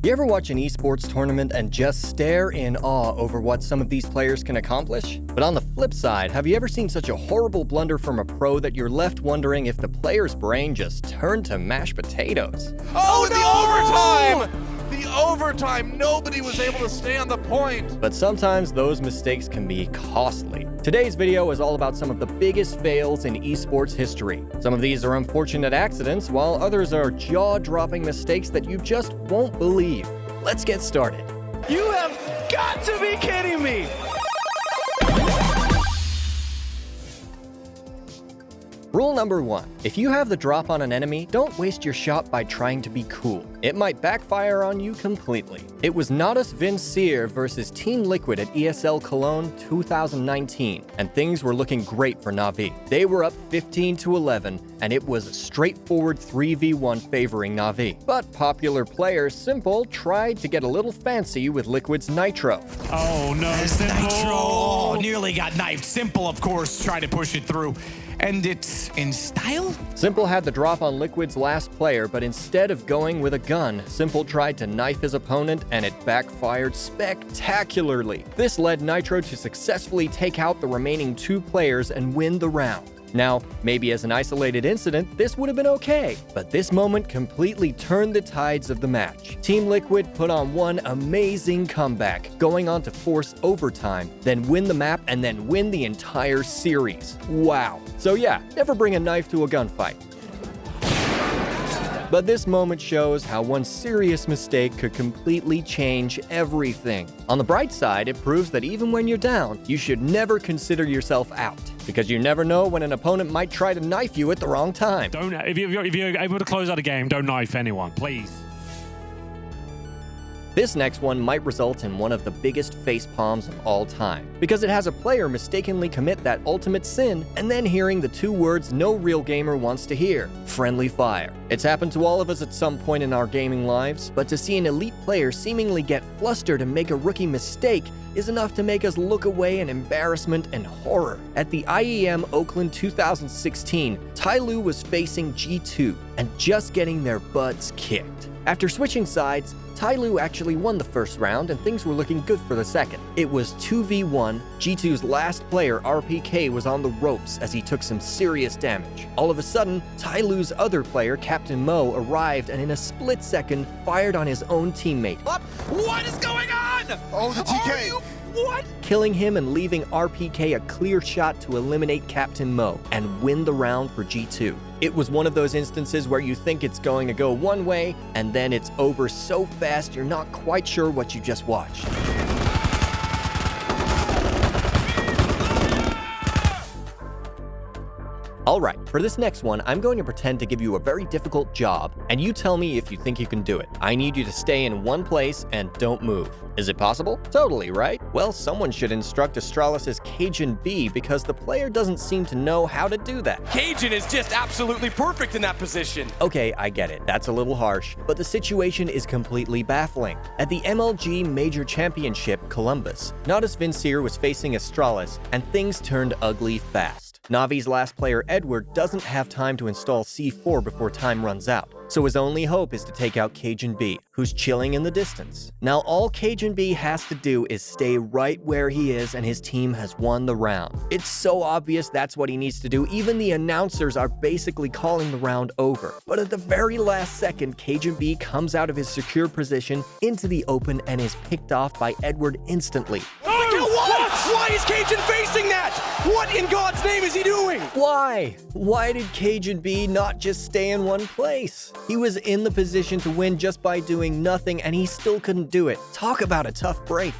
You ever watch an esports tournament and just stare in awe over what some of these players can accomplish? But on the flip side, have you ever seen such a horrible blunder from a pro that you're left wondering if the player's brain just turned to mashed potatoes? Oh, the overtime! The overtime! Nobody was able to stay on the point! But sometimes those mistakes can be costly. Today's video is all about some of the biggest fails in esports history. Some of these are unfortunate accidents, while others are jaw-dropping mistakes that you just won't believe. Let's get started. You have got to be kidding me! Rule number 1. If you have the drop on an enemy, don't waste your shot by trying to be cool. It might backfire on you completely. It was Natus Vincere versus Team Liquid at ESL Cologne 2019, and things were looking great for Na'Vi. They were up 15-11, and it was a straightforward 3v1 favoring Na'Vi. But popular player Simple tried to get a little fancy with Liquid's Nitro. Oh no, Simple! Nitro! Oh, nearly got knifed. Simple, of course, tried to push it through. And it's in style? Simple had the drop on Liquid's last player, but instead of going with a gun, Simple tried to knife his opponent and it backfired spectacularly. This led Nitro to successfully take out the remaining 2 players and win the round. Now, maybe as an isolated incident, this would have been okay, but this moment completely turned the tides of the match. Team Liquid put on one amazing comeback, going on to force overtime, then win the map, and then win the entire series. Wow. So yeah, never bring a knife to a gunfight. But this moment shows how one serious mistake could completely change everything. On the bright side, it proves that even when you're down, you should never consider yourself out, because you never know when an opponent might try to knife you at the wrong time. If you're able to close out a game, don't knife anyone, please. This next one might result in one of the biggest facepalms of all time, because it has a player mistakenly commit that ultimate sin and then hearing the 2 words no real gamer wants to hear: friendly fire. It's happened to all of us at some point in our gaming lives, but to see an elite player seemingly get flustered and make a rookie mistake is enough to make us look away in embarrassment and horror. At the IEM Oakland 2016, Tyloo was facing G2 and just getting their butts kicked. After switching sides, Tyloo actually won the first round and things were looking good for the second. It was 2v1, G2's last player RPK was on the ropes as he took some serious damage. All of a sudden, Tyloo's other player, Captain Mo, arrived and in a split second fired on his own teammate. What is going on? Oh, the TK! What? Killing him and leaving RPK a clear shot to eliminate Captain Mo and win the round for G2. It was one of those instances where you think it's going to go one way, and then it's over so fast you're not quite sure what you just watched. Alright, for this next one, I'm going to pretend to give you a very difficult job, and you tell me if you think you can do it. I need you to stay in one place and don't move. Is it possible? Totally, right? Well, someone should instruct Astralis' Cajun B because the player doesn't seem to know how to do that. Cajun is just absolutely perfect in that position. Okay, I get it. That's a little harsh, but the situation is completely baffling. At the MLG Major Championship, Columbus, Natus Vincere was facing Astralis, and things turned ugly fast. Navi's last player, Edward, doesn't have time to install C4 before time runs out, so his only hope is to take out Cajun B, who's chilling in the distance. Now, all Cajun B has to do is stay right where he is and his team has won the round. It's so obvious that's what he needs to do, even the announcers are basically calling the round over. But at the very last second, Cajun B comes out of his secure position into the open and is picked off by Edward instantly. Why is Cajun facing that? What in God's name is he doing? Why? Why did Cajun B not just stay in one place? He was in the position to win just by doing nothing, and he still couldn't do it. Talk about a tough break.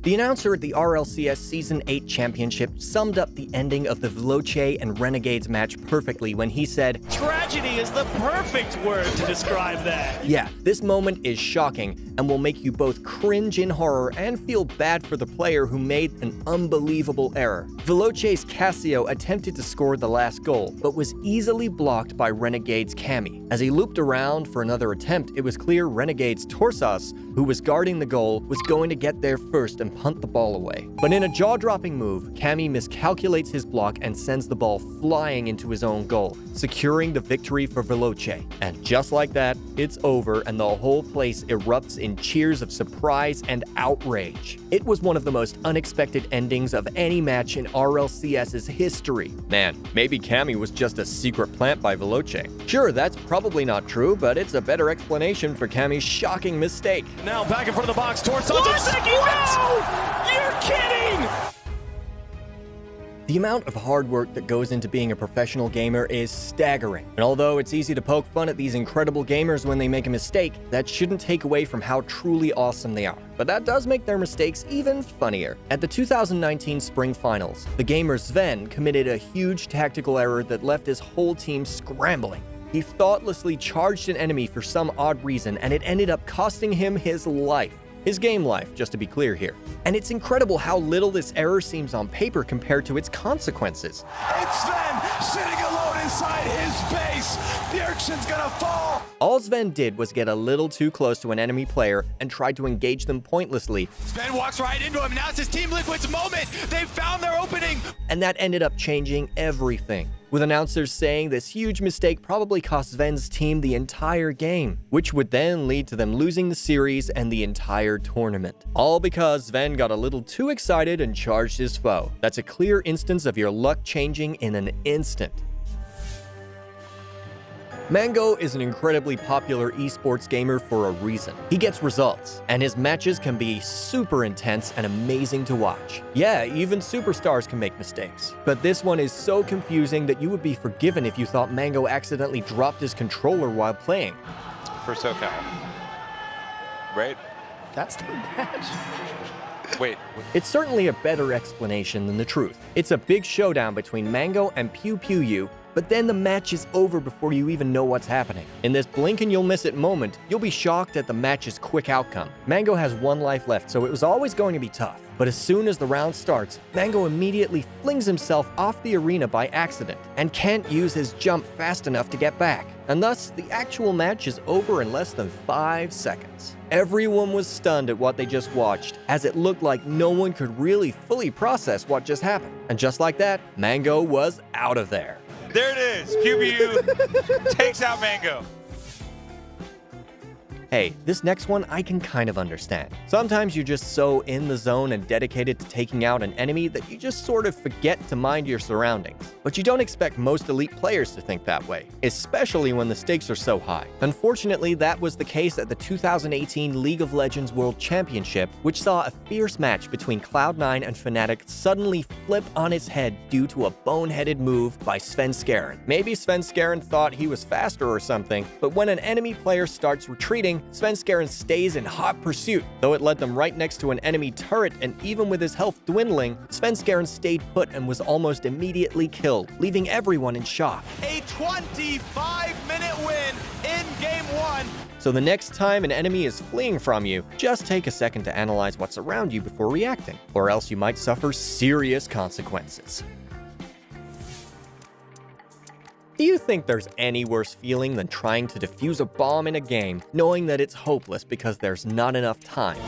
The announcer at the RLCS Season 8 Championship summed up the ending of the Veloce and Renegades match perfectly when he said, Tragedy is the perfect word to describe that. yeah, this moment is shocking, and will make you both cringe in horror and feel bad for the player who made an unbelievable error. Veloce's Casio attempted to score the last goal, but was easily blocked by Renegade's Cammy. As he looped around for another attempt, it was clear Renegade's Torsas, who was guarding the goal, was going to get there first and punt the ball away. But in a jaw-dropping move, Cammy miscalculates his block and sends the ball flying into his own goal, securing the victory for Veloce. And just like that, it's over and the whole place erupts in cheers of surprise and outrage. It was one of the most unexpected endings of any match in RLCS's history. Man, maybe Cammy was just a secret plant by Veloce. Sure, that's probably not true, but it's a better explanation for Cammy's shocking mistake. Now back in front of the box, Torsas. What? You're kidding! The amount of hard work that goes into being a professional gamer is staggering. And although it's easy to poke fun at these incredible gamers when they make a mistake, that shouldn't take away from how truly awesome they are. But that does make their mistakes even funnier. At the 2019 Spring Finals, the gamer Sven committed a huge tactical error that left his whole team scrambling. He thoughtlessly charged an enemy for some odd reason, and it ended up costing him his life. His game life, just to be clear here. And it's incredible how little this error seems on paper compared to its consequences. It's Sven sitting alone inside his base. The Ericsson's gonna fall. All Sven did was get a little too close to an enemy player and tried to engage them pointlessly. Sven walks right into him. Now it's his Team Liquid's moment. They've found their opening. And that ended up changing everything, with announcers saying this huge mistake probably cost Sven's team the entire game, which would then lead to them losing the series and the entire tournament. All because Sven got a little too excited and charged his foe. That's a clear instance of your luck changing in an instant. Mango is an incredibly popular esports gamer for a reason. He gets results, and his matches can be super intense and amazing to watch. Yeah, even superstars can make mistakes. But this one is so confusing that you would be forgiven if you thought Mango accidentally dropped his controller while playing. For SoCal. Right? That's the match. Wait. It's certainly a better explanation than the truth. It's a big showdown between Mango and Pew Pew You, but then the match is over before you even know what's happening. In this blink and you'll miss it moment, you'll be shocked at the match's quick outcome. Mango has one life left, so it was always going to be tough. But as soon as the round starts, Mango immediately flings himself off the arena by accident and can't use his jump fast enough to get back. And thus, the actual match is over in less than 5 seconds. Everyone was stunned at what they just watched, as it looked like no one could really fully process what just happened. And just like that, Mango was out of there. There it is. Pew Pew takes out Mango. Hey, this next one I can kind of understand. Sometimes you're just so in the zone and dedicated to taking out an enemy that you just sort of forget to mind your surroundings. But you don't expect most elite players to think that way, especially when the stakes are so high. Unfortunately, that was the case at the 2018 League of Legends World Championship, which saw a fierce match between Cloud9 and Fnatic suddenly flip on its head due to a boneheaded move by Svenskeren. Maybe Svenskeren thought he was faster or something, but when an enemy player starts retreating, Svenskeren stays in hot pursuit. Though it led them right next to an enemy turret, and even with his health dwindling, Svenskeren stayed put and was almost immediately killed, leaving everyone in shock. A 25-minute win in Game 1. So the next time an enemy is fleeing from you, just take a second to analyze what's around you before reacting, or else you might suffer serious consequences. Do you think there's any worse feeling than trying to defuse a bomb in a game, knowing that it's hopeless because there's not enough time?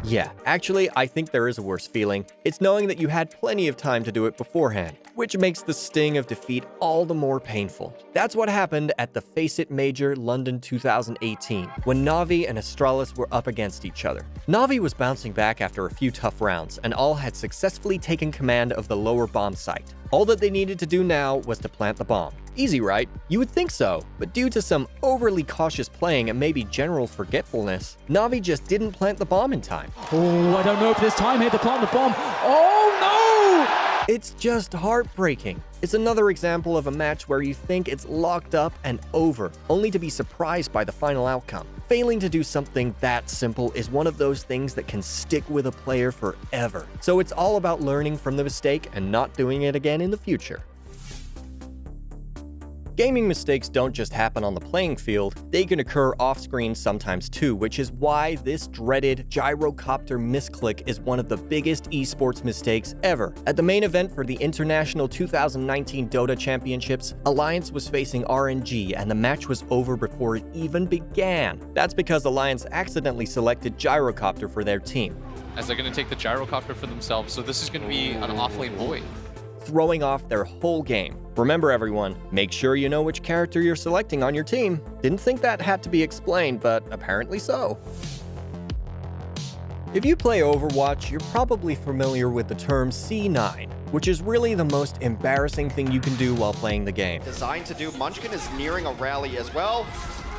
Yeah, actually, I think there is a worse feeling. It's knowing that you had plenty of time to do it beforehand, which makes the sting of defeat all the more painful. That's what happened at the Face It Major London 2018, when Na'Vi and Astralis were up against each other. Na'Vi was bouncing back after a few tough rounds, and all had successfully taken command of the lower bomb site. All that they needed to do now was to plant the bomb. Easy, right? You would think so, but due to some overly cautious playing and maybe general forgetfulness, Na'Vi just didn't plant the bomb in time. Oh, I don't know if this time here to plant the bomb. Oh no! It's just heartbreaking. It's another example of a match where you think it's locked up and over, only to be surprised by the final outcome. Failing to do something that simple is one of those things that can stick with a player forever. So it's all about learning from the mistake and not doing it again in the future. Gaming mistakes don't just happen on the playing field, they can occur off-screen sometimes too, which is why this dreaded gyrocopter misclick is one of the biggest esports mistakes ever. At the main event for the International 2019 Dota Championships, Alliance was facing RNG and the match was over before it even began. That's because Alliance accidentally selected gyrocopter for their team, as they're going to take the gyrocopter for themselves, so this is going to be an off-lane void, throwing off their whole game. Remember everyone, make sure you know which character you're selecting on your team. Didn't think that had to be explained, but apparently so. If you play Overwatch, you're probably familiar with the term C9, which is really the most embarrassing thing you can do while playing the game. Designed to do. Munchkin is nearing a rally as well.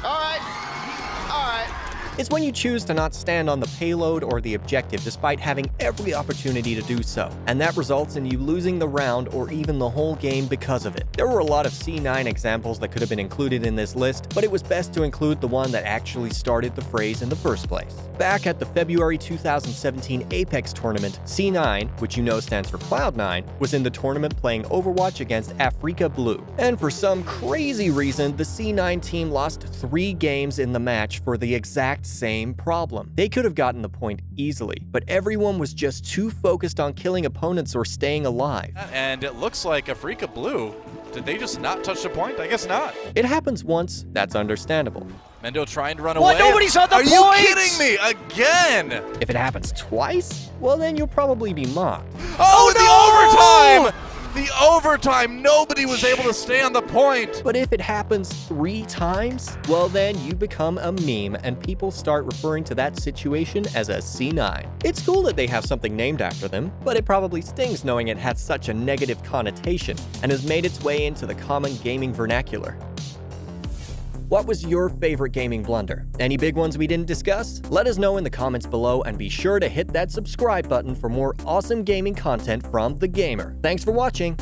All right. It's when you choose to not stand on the payload or the objective despite having every opportunity to do so, and that results in you losing the round or even the whole game because of it. There were a lot of C9 examples that could have been included in this list, but it was best to include the one that actually started the phrase in the first place. Back at the February 2017 Apex tournament, C9, which you know stands for Cloud9, was in the tournament playing Overwatch against Africa Blue. And for some crazy reason, the C9 team lost 3 games in the match for the exact same problem. They could have gotten the point easily, but everyone was just too focused on killing opponents or staying alive. And it looks like Africa Blue, did they just not touch the point? I guess not. It happens once, that's understandable. Mendo trying to run What? away. Nobody's on the Are point! you kidding me? Again! If it happens twice, well then you'll probably be mocked. Oh, the overtime! The overtime! Nobody was able to stay on the point! But if it happens 3 times, well then you become a meme and people start referring to that situation as a C9. It's cool that they have something named after them, but it probably stings knowing it has such a negative connotation and has made its way into the common gaming vernacular. What was your favorite gaming blunder? Any big ones we didn't discuss? Let us know in the comments below and be sure to hit that subscribe button for more awesome gaming content from TheGamer. Thanks for watching!